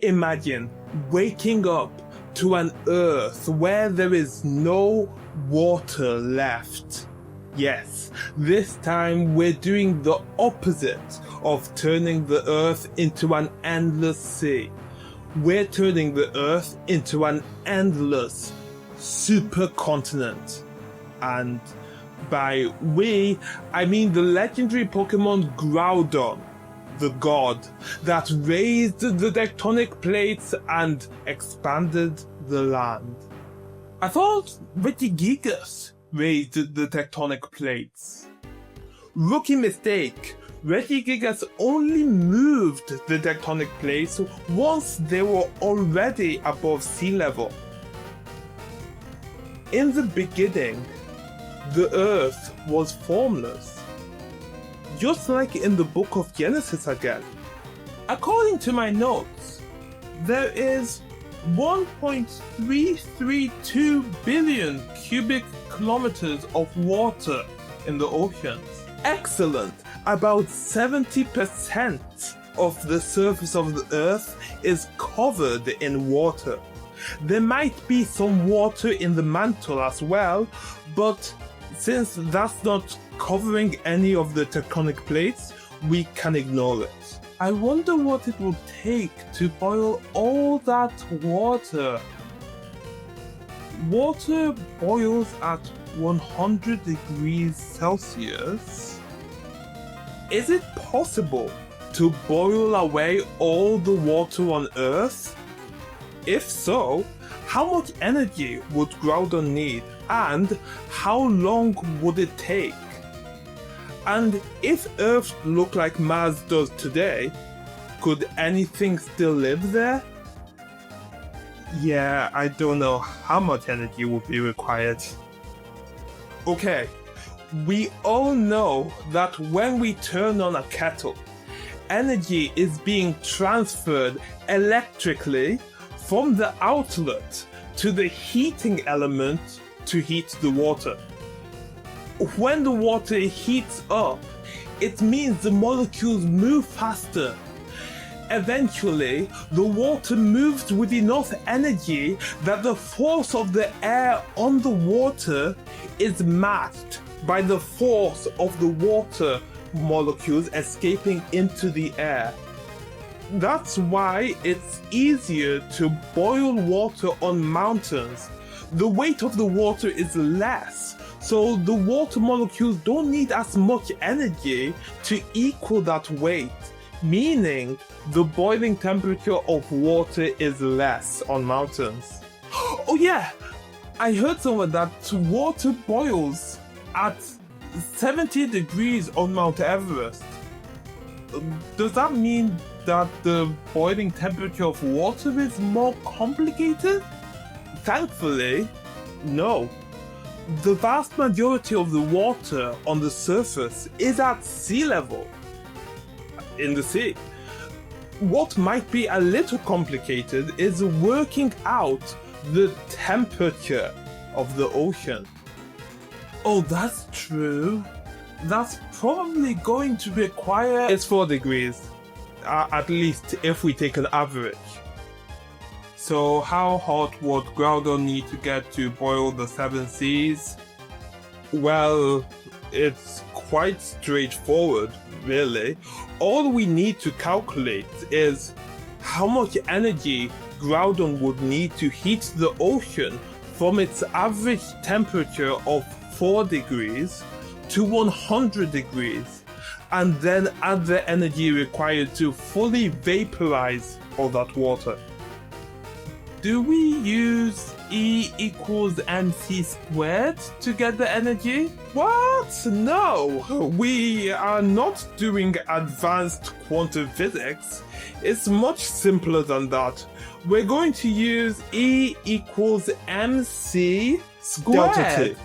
Imagine waking up to an Earth where there is no water left. Yes, this time we're doing the opposite of turning the Earth into an endless sea. We're turning the Earth into an endless supercontinent. And by we, I mean the legendary Pokémon Groudon, the god that raised the tectonic plates and expanded the land. I thought Regigigas raised the tectonic plates. Rookie mistake. Regigigas only moved the tectonic plates once they were already above sea level. In the beginning, the Earth was formless. Just like in the book of Genesis again. According to my notes, there is 1.332 billion cubic kilometers of water in the oceans. Excellent! About 70% of the surface of the Earth is covered in water. There might be some water in the mantle as well, but since that's not covering any of the tectonic plates, we can ignore it. I wonder what it will take to boil all that water. Water boils at 100 degrees Celsius. Is it possible to boil away all the water on Earth? If so, how much energy would Groudon need, and how long would it take? And if Earth looked like Mars does today, could anything still live there? Yeah, I don't know how much energy would be required. Okay, we all know that when we turn on a kettle, energy is being transferred electrically from the outlet to the heating element to heat the water. When the water heats up, it means the molecules move faster. Eventually, the water moves with enough energy that the force of the air on the water is matched by the force of the water molecules escaping into the air. That's why it's easier to boil water on mountains. The weight of the water is less, so the water molecules don't need as much energy to equal that weight, meaning the boiling temperature of water is less on mountains. Oh yeah, I heard somewhere that water boils at 70 degrees on Mount Everest. Does that mean that the boiling temperature of water is more complicated? Thankfully, no. The vast majority of the water on the surface is at sea level, in the sea. What might be a little complicated is working out the temperature of the ocean. Oh, that's true. That's probably going to require... It's 4 degrees, at least if we take an average. So how hot would Groudon need to get to boil the 7 seas? Well, it's quite straightforward, really. All we need to calculate is how much energy Groudon would need to heat the ocean from its average temperature of 4 degrees to 100 degrees, and then add the energy required to fully vaporize all that water. Do we use E equals mc squared to get the energy? What? No! We are not doing advanced quantum physics. It's much simpler than that. We're going to use E equals mc squared. Delta T.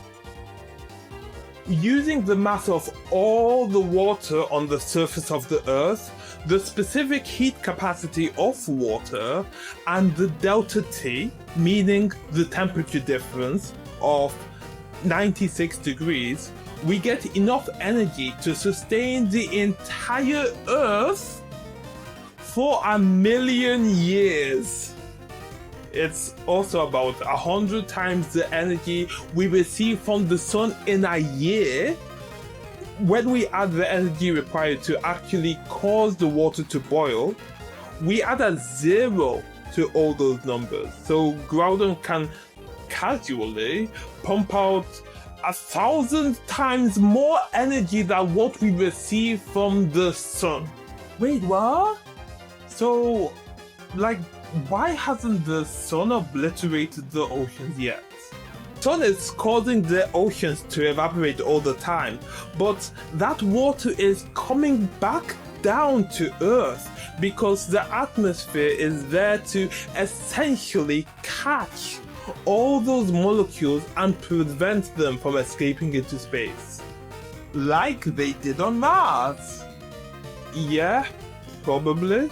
Using the mass of all the water on the surface of the Earth, the specific heat capacity of water, and the delta T, meaning the temperature difference of 96 degrees, we get enough energy to sustain the entire Earth for a million years. It's also about 100 times the energy we receive from the sun in a year. When we add the energy required to actually cause the water to boil, we add a 0 to all those numbers. So Groudon can casually pump out 1,000 times more energy than what we receive from the sun. Wait, what? So, like, why hasn't the sun obliterated the oceans yet? Sun is causing the oceans to evaporate all the time, but that water is coming back down to Earth because the atmosphere is there to essentially catch all those molecules and prevent them from escaping into space. Like they did on Mars. Yeah, probably.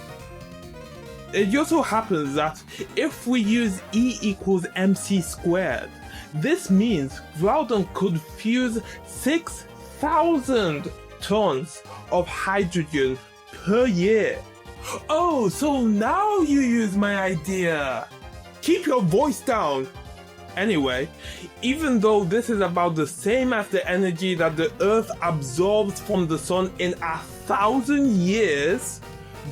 It just so happens that if we use E equals mc squared, this means Groudon could fuse 6,000 tons of hydrogen per year. Oh, so now you use my idea. Keep your voice down. Anyway, even though this is about the same as the energy that the Earth absorbs from the sun in 1,000 years,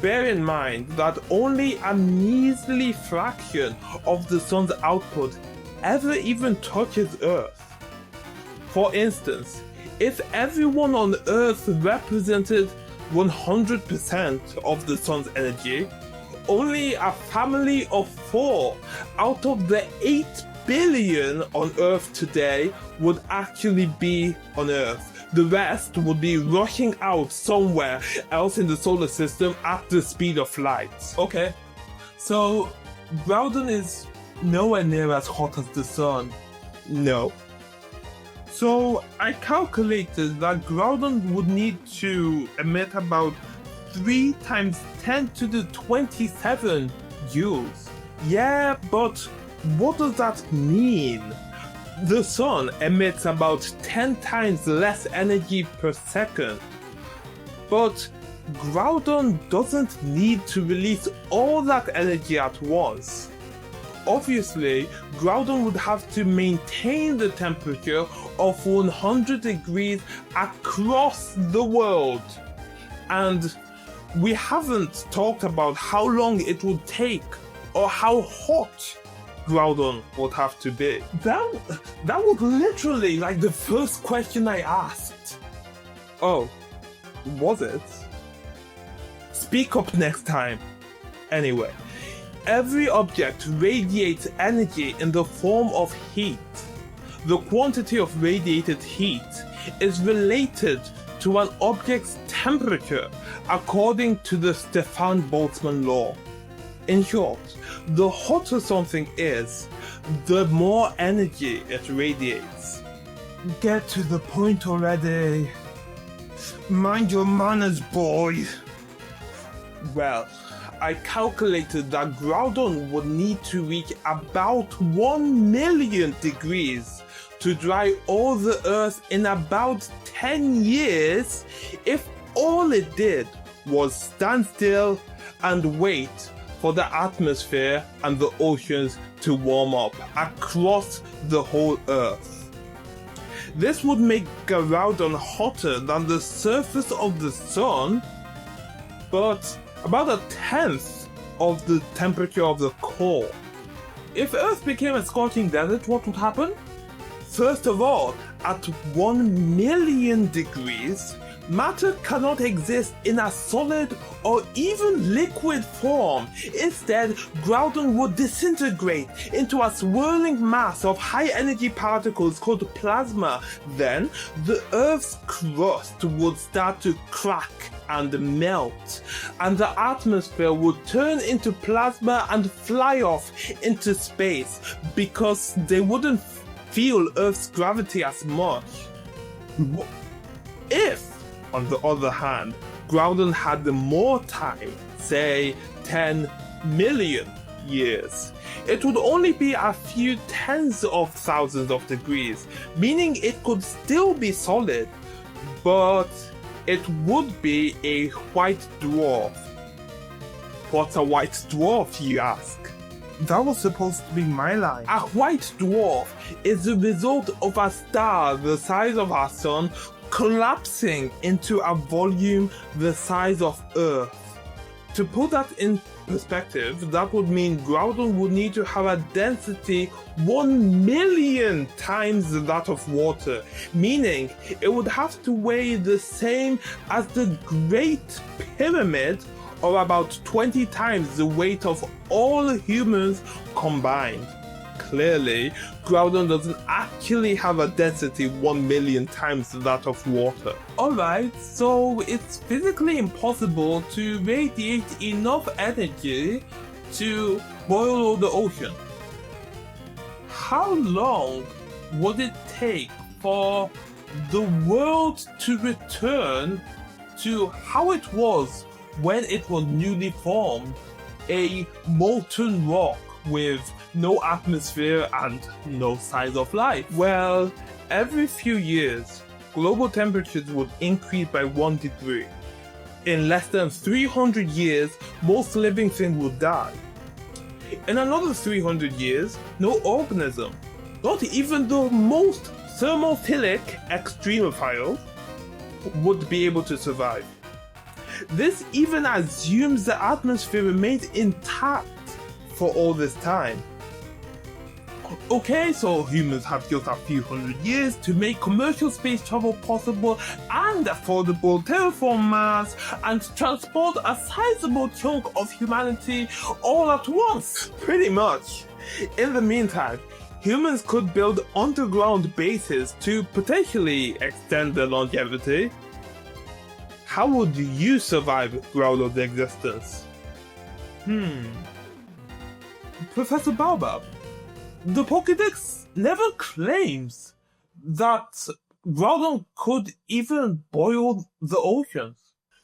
bear in mind that only a measly fraction of the sun's output ever even touches Earth. For instance, if everyone on Earth represented 100% of the sun's energy, only a family of 4 out of the 8 billion on Earth today would actually be on Earth. The rest would be rushing out somewhere else in the solar system at the speed of light. Okay, so Groudon is nowhere near as hot as the sun. No. So I calculated that Groudon would need to emit about 3 times 10 to the 27 joules. Yeah, but what does that mean? The sun emits about 10 times less energy per second. But Groudon doesn't need to release all that energy at once. Obviously, Groudon would have to maintain the temperature of 100 degrees across the world. And we haven't talked about how long it would take or how hot Groudon would have to be. That was literally like the first question I asked. Oh, was it? Speak up next time. Anyway, every object radiates energy in the form of heat. The quantity of radiated heat is related to an object's temperature according to the Stefan Boltzmann law. In short, the hotter something is, the more energy it radiates. Get to the point already. Mind your manners, boy. Well, I calculated that Groudon would need to reach about 1 million degrees to dry all the Earth in about 10 years if all it did was stand still and wait for the atmosphere and the oceans to warm up across the whole Earth. This would make Groudon hotter than the surface of the sun, but about 1/10 of the temperature of the core. If Earth became a scorching desert, what would happen? First of all, at 1 million degrees, matter cannot exist in a solid or even liquid form. Instead, Groudon would disintegrate into a swirling mass of high-energy particles called plasma. Then, the Earth's crust would start to crack and melt, and the atmosphere would turn into plasma and fly off into space because they wouldn't feel Earth's gravity as much. If, on the other hand, Groudon had more time, say 10 million years, it would only be a few tens of thousands of degrees, meaning it could still be solid, but it would be a white dwarf. What's a white dwarf, you ask? That was supposed to be my line. A white dwarf is the result of a star the size of our sun collapsing into a volume the size of Earth. To put that in perspective, that would mean Groudon would need to have a density 1 million times that of water, meaning it would have to weigh the same as the Great Pyramid, or about 20 times the weight of all humans combined. Clearly, Groudon doesn't actually have a density 1 million times that of water. Alright, so it's physically impossible to radiate enough energy to boil the ocean. How long would it take for the world to return to how it was when it was newly formed, a molten rock with no atmosphere and no signs of life? Well, every few years, global temperatures would increase by 1 degree. In less than 300 years, most living things would die. In another 300 years, no organism, not even the most thermophilic extremophiles, would be able to survive. This even assumes the atmosphere remains intact for all this time. Okay, so humans have just a few hundred years to make commercial space travel possible and affordable, terraform Mars, and transport a sizable chunk of humanity all at once. Pretty much. In the meantime, humans could build underground bases to potentially extend their longevity. How would you survive Groudon's existence? Professor Baobab, the Pokédex never claims that Groudon could even boil the oceans.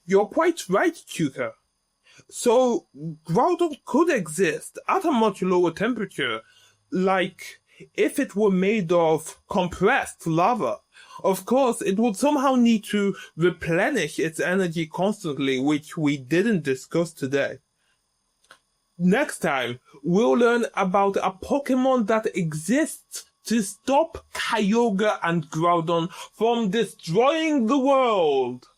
You're quite right, Chuka. So, Groudon could exist at a much lower temperature, like if it were made of compressed lava. Of course, it would somehow need to replenish its energy constantly, which we didn't discuss today. Next time, we'll learn about a Pokemon that exists to stop Kyogre and Groudon from destroying the world.